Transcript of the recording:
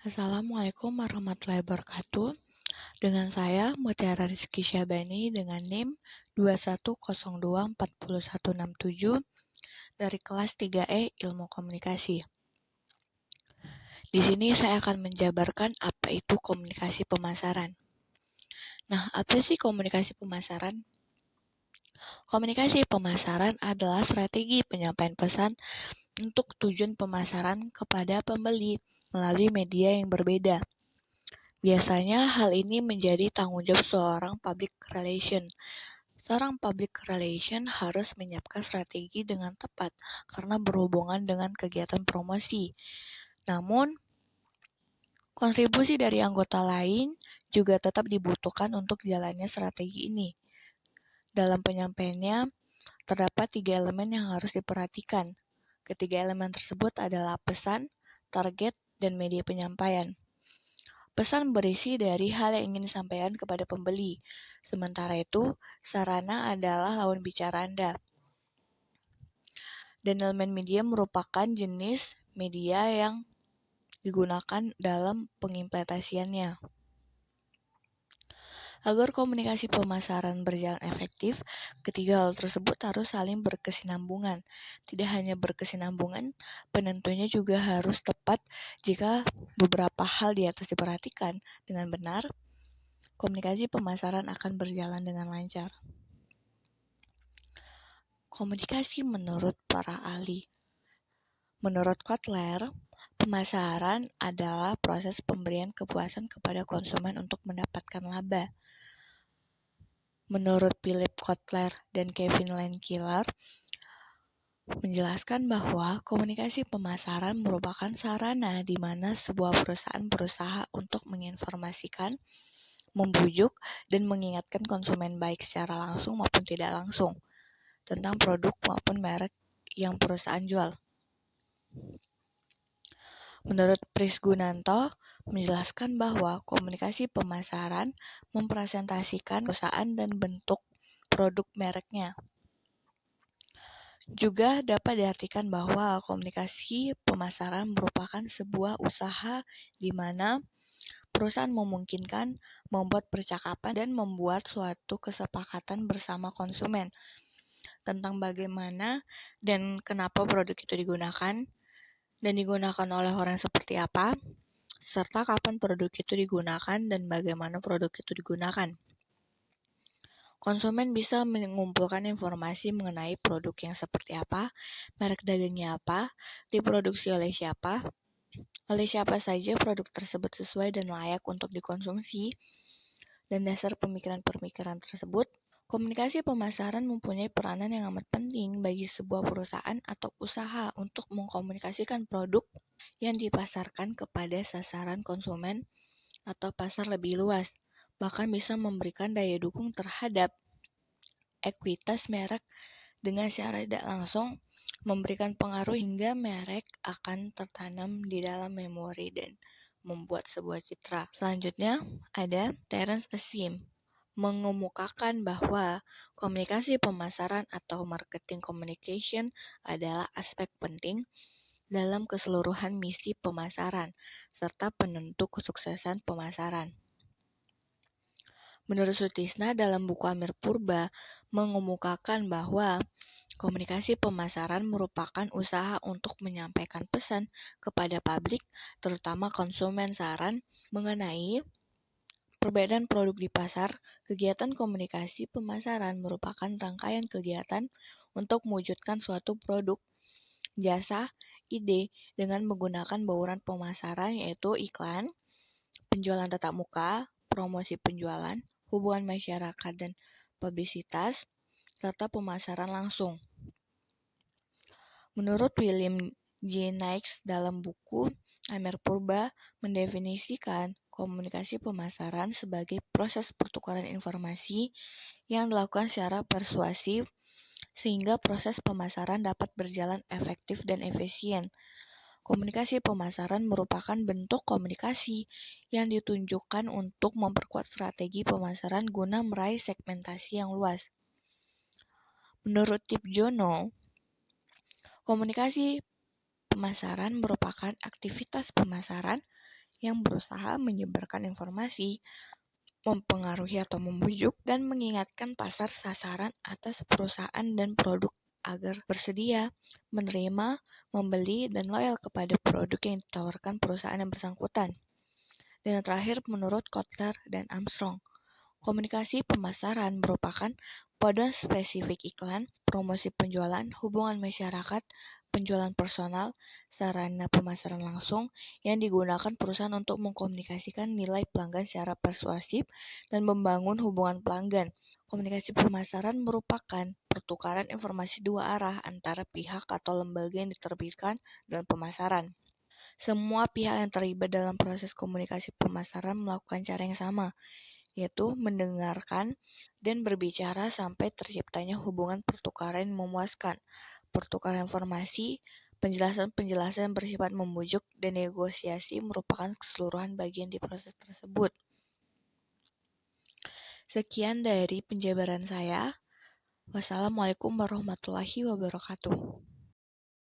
Assalamualaikum warahmatullahi wabarakatuh. Dengan saya Mutiara Rizky Syabani dengan NIM 21024167 dari kelas 3E Ilmu Komunikasi. Di sini saya akan menjabarkan apa itu komunikasi pemasaran. Nah, apa sih komunikasi pemasaran? Komunikasi pemasaran adalah strategi penyampaian pesan untuk tujuan pemasaran kepada pembeli melalui media yang berbeda. Biasanya hal ini menjadi tanggung jawab seorang public relation. Seorang public relation harus menyiapkan strategi dengan tepat karena berhubungan dengan kegiatan promosi. Namun, kontribusi dari anggota lain juga tetap dibutuhkan untuk jalannya strategi ini. Dalam penyampaiannya, terdapat 3 elemen yang harus diperhatikan. Ketiga elemen tersebut adalah pesan, target, dan media penyampaian. Pesan berisi dari hal yang ingin disampaikan kepada pembeli. Sementara itu, sarana adalah lawan bicara Anda. Dan elemen media merupakan jenis media yang digunakan dalam pengimplementasiannya. Agar komunikasi pemasaran berjalan efektif, ketiga hal tersebut harus saling berkesinambungan. Tidak hanya berkesinambungan, penentunya juga harus tepat. Jika beberapa hal di atas diperhatikan dengan benar, komunikasi pemasaran akan berjalan dengan lancar. Komunikasi menurut para ahli. Menurut Kotler, pemasaran adalah proses pemberian kepuasan kepada konsumen untuk mendapatkan laba. Menurut Philip Kotler dan Kevin Lankiller, menjelaskan bahwa komunikasi pemasaran merupakan sarana di mana sebuah perusahaan berusaha untuk menginformasikan, membujuk, dan mengingatkan konsumen baik secara langsung maupun tidak langsung tentang produk maupun merek yang perusahaan jual. Menurut Prisgunanto, menjelaskan bahwa komunikasi pemasaran mempresentasikan perusahaan dan bentuk produk mereknya. Juga dapat diartikan bahwa komunikasi pemasaran merupakan sebuah usaha di mana perusahaan memungkinkan membuat percakapan dan membuat suatu kesepakatan bersama konsumen tentang bagaimana dan kenapa produk itu digunakan dan digunakan oleh orang seperti apa, serta kapan produk itu digunakan dan bagaimana produk itu digunakan. Konsumen bisa mengumpulkan informasi mengenai produk yang seperti apa, merek dagangnya apa, diproduksi oleh siapa saja produk tersebut sesuai dan layak untuk dikonsumsi, dan dasar pemikiran-pemikiran tersebut. Komunikasi pemasaran mempunyai peranan yang amat penting bagi sebuah perusahaan atau usaha untuk mengkomunikasikan produk yang dipasarkan kepada sasaran konsumen atau pasar lebih luas, bahkan bisa memberikan daya dukung terhadap ekuitas merek dengan secara tidak langsung memberikan pengaruh hingga merek akan tertanam di dalam memori dan membuat sebuah citra. Selanjutnya ada Terence Asim mengemukakan bahwa komunikasi pemasaran atau marketing communication adalah aspek penting dalam keseluruhan misi pemasaran serta penentu kesuksesan pemasaran. Menurut Sutisna dalam buku Amir Purba mengemukakan bahwa komunikasi pemasaran merupakan usaha untuk menyampaikan pesan kepada publik, terutama konsumen saran, mengenai perbedaan produk di pasar. Kegiatan komunikasi pemasaran merupakan rangkaian kegiatan untuk mewujudkan suatu produk, jasa, ide dengan menggunakan bauran pemasaran yaitu iklan, penjualan tatap muka, promosi penjualan, hubungan masyarakat dan publisitas, serta pemasaran langsung. Menurut William J. Nikes dalam buku Amir Purba mendefinisikan komunikasi pemasaran sebagai proses pertukaran informasi yang dilakukan secara persuasif sehingga proses pemasaran dapat berjalan efektif dan efisien. Komunikasi pemasaran merupakan bentuk komunikasi yang ditunjukkan untuk memperkuat strategi pemasaran guna meraih segmentasi yang luas. Menurut Tip Jono, komunikasi pemasaran merupakan aktivitas pemasaran yang berusaha menyebarkan informasi, mempengaruhi atau membujuk, dan mengingatkan pasar sasaran atas perusahaan dan produk agar bersedia, menerima, membeli, dan loyal kepada produk yang ditawarkan perusahaan yang bersangkutan. Dan yang terakhir, menurut Kotler dan Armstrong, komunikasi pemasaran merupakan paduan spesifik iklan, promosi penjualan, hubungan masyarakat, penjualan personal, sarana pemasaran langsung yang digunakan perusahaan untuk mengkomunikasikan nilai pelanggan secara persuasif dan membangun hubungan pelanggan. Komunikasi pemasaran merupakan pertukaran informasi dua arah antara pihak atau lembaga yang diterbitkan dalam pemasaran. Semua pihak yang terlibat dalam proses komunikasi pemasaran melakukan cara yang sama, yaitu mendengarkan dan berbicara sampai terciptanya hubungan pertukaran yang memuaskan. Pertukaran informasi, penjelasan-penjelasan bersifat membujuk, dan negosiasi merupakan keseluruhan bagian di proses tersebut. Sekian dari penjabaran saya. Wassalamualaikum warahmatullahi wabarakatuh.